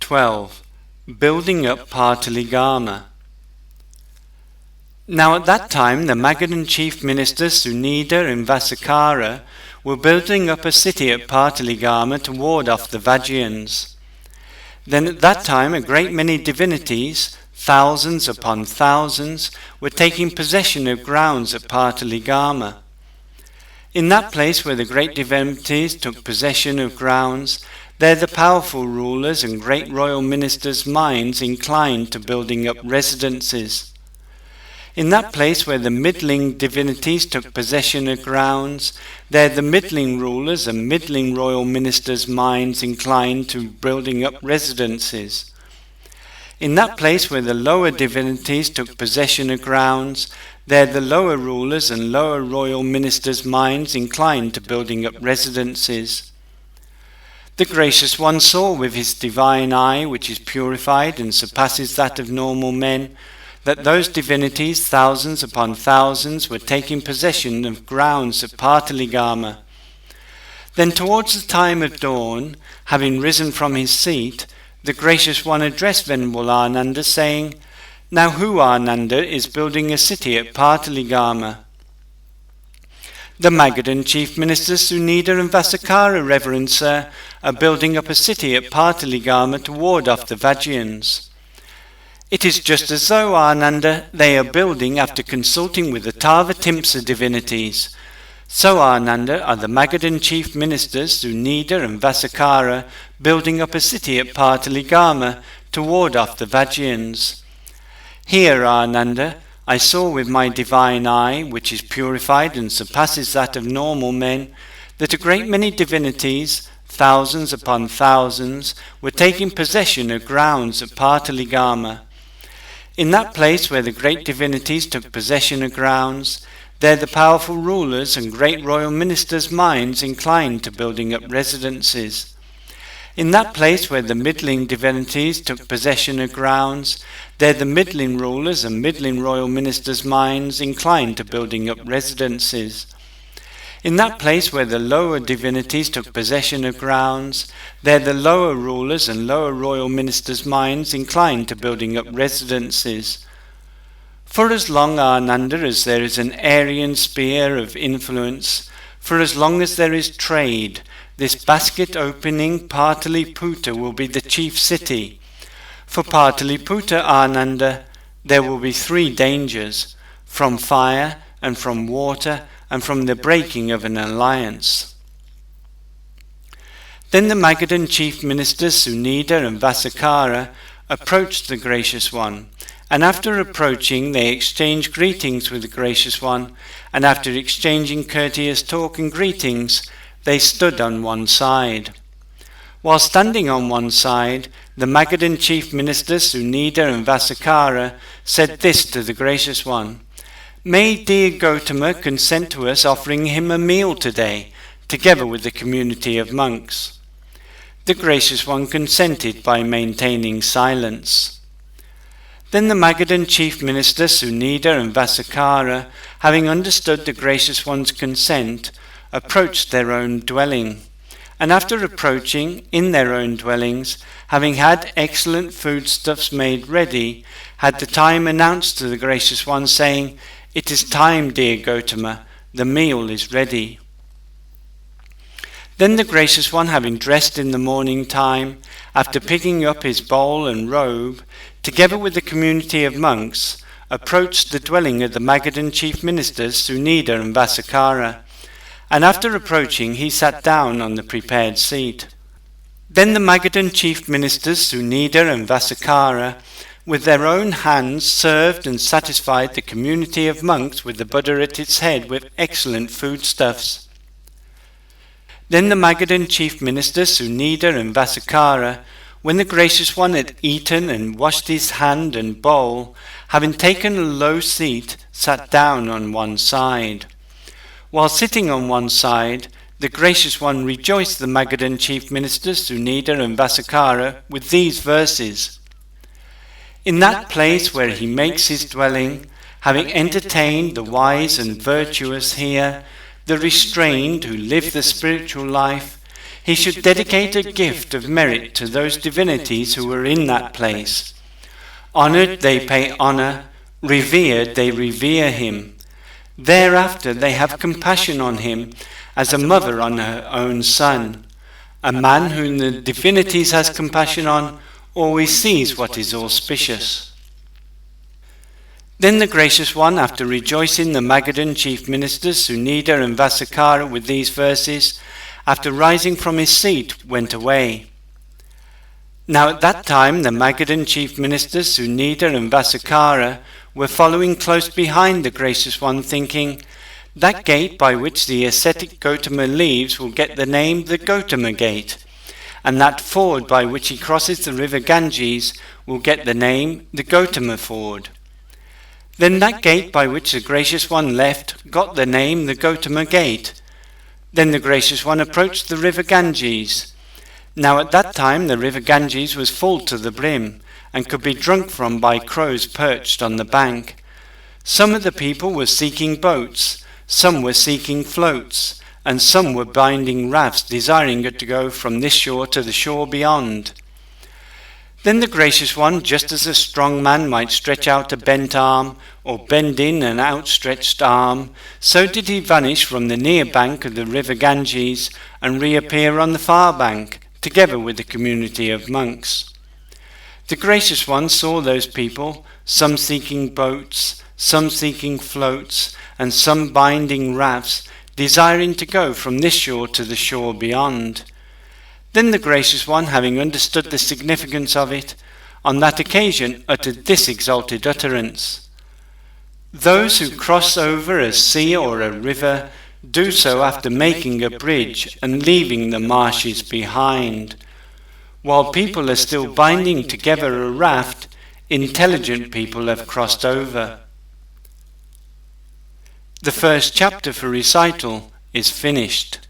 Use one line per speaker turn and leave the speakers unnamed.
12. Building up Pataligama. Now at that time the Magadhan chief ministers Sunita and Vasakkara were building up a city at Pataligama to ward off the Vajjayans. Then at that time a great many divinities, thousands upon thousands, were taking possession of grounds at Pataligama. In that place where the great divinities took possession of grounds, there the powerful rulers and great royal ministers' minds inclined to building up residences. In that place where the middling divinities took possession of grounds, there the middling rulers and middling royal ministers' minds inclined to building up residences. In that place where the lower divinities took possession of grounds, there the lower rulers and lower royal ministers' minds inclined to building up residences. The Gracious One saw with his divine eye, which is purified and surpasses that of normal men, that those divinities, thousands upon thousands, were taking possession of grounds at Pataligama. Then towards the time of dawn, having risen from his seat, the Gracious One addressed Venerable Ānanda, saying, "Now who, Ānanda, is building a city at Pataligama?" "The Magadhan chief ministers Sunita and Vasakkara, Reverend Sir, are building up a city at Pataligama to ward off the Vajjayans." "It is just as though, Ānanda, they are building after consulting with the Tāvatimsa divinities. So, Ānanda, are the Magadhan chief ministers Sunita and Vasakkara building up a city at Pataligama to ward off the Vajjayans. Here, Ānanda, I saw with my divine eye, which is purified and surpasses that of normal men, that a great many divinities, thousands upon thousands, were taking possession of grounds at Pataligama. In that place where the great divinities took possession of grounds, there the powerful rulers and great royal ministers' minds inclined to building up residences. In that place where the middling divinities took possession of grounds, there the middling rulers and middling royal ministers' minds inclined to building up residences. In that place where the lower divinities took possession of grounds, there the lower rulers and lower royal ministers' minds inclined to building up residences. For as long, Ānanda, as there is an Aryan sphere of influence, for as long as there is trade, this basket-opening Pataliputra will be the chief city. For Pataliputra, Ānanda, there will be 3 dangers, from fire and from water and from the breaking of an alliance." Then the Magadhan chief ministers Sunita and Vasakkara approached the Gracious One, and after approaching they exchanged greetings with the Gracious One, and after exchanging courteous talk and greetings, they stood on one side. While standing on one side, the Magadhan chief ministers Sunita and Vasakkara said this to the Gracious One: "May dear Gautama consent to us offering him a meal today, together with the community of monks." The Gracious One consented by maintaining silence. Then the Magadhan chief ministers Sunita and Vasakkara, having understood the Gracious One's consent, approached their own dwelling, and after approaching in their own dwellings, having had excellent foodstuffs made ready, had the time announced to the Gracious One, saying, "It is time, dear Gautama, the meal is ready." Then the Gracious One, having dressed in the morning time, after picking up his bowl and robe, together with the community of monks, approached the dwelling of the Magadhan chief ministers Sunita and Vasakkara, and after approaching he sat down on the prepared seat. Then the Magadhan chief ministers Sunita and Vasakkara, with their own hands served and satisfied the community of monks with the Buddha at its head with excellent foodstuffs. Then the Magadhan chief ministers Sunita and Vasakkara, when the Gracious One had eaten and washed his hand and bowl, having taken a low seat, sat down on one side. While sitting on one side, the Gracious One rejoiced the Magadhan chief ministers Sunita and Vasakkara with these verses: "In that place where he makes his dwelling, having entertained the wise and virtuous here, the restrained who live the spiritual life, he should dedicate a gift of merit to those divinities who were in that place. Honored, they pay honor; revered, they revere him. Thereafter they have compassion on him, as a mother on her own son. A man whom the divinities has compassion on always sees what is auspicious. Then the Gracious One, after rejoicing the Magadhan chief ministers, Sunita and Vasakara, with these verses, after rising from his seat, went away. Now at that time the Magadhan chief ministers, Sunita and Vasakara, were following close behind the Gracious One, thinking, that gate by which the ascetic Gotama leaves will get the name the Gotama Gate, and that ford by which he crosses the river Ganges will get the name the Gotama Ford. Then that gate by which the Gracious One left got the name the Gotama Gate. Then the Gracious One approached the river Ganges. Now at that time the river Ganges was full to the brim, and could be drunk from by crows perched on the bank. Some of the people were seeking boats, some were seeking floats, and some were binding rafts, desiring to go from this shore to the shore beyond. Then the Gracious One, just as a strong man might stretch out a bent arm, or bend in an outstretched arm, so did he vanish from the near bank of the river Ganges and reappear on the far bank, together with the community of monks. The Gracious One saw those people, some seeking boats, some seeking floats, and some binding rafts, desiring to go from this shore to the shore beyond. Then the Gracious One, having understood the significance of it, on that occasion uttered this exalted utterance: those who cross over a sea or a river do so after making a bridge and leaving the marshes behind. While people are still binding together a raft, intelligent people have crossed over. The first chapter for recital is finished.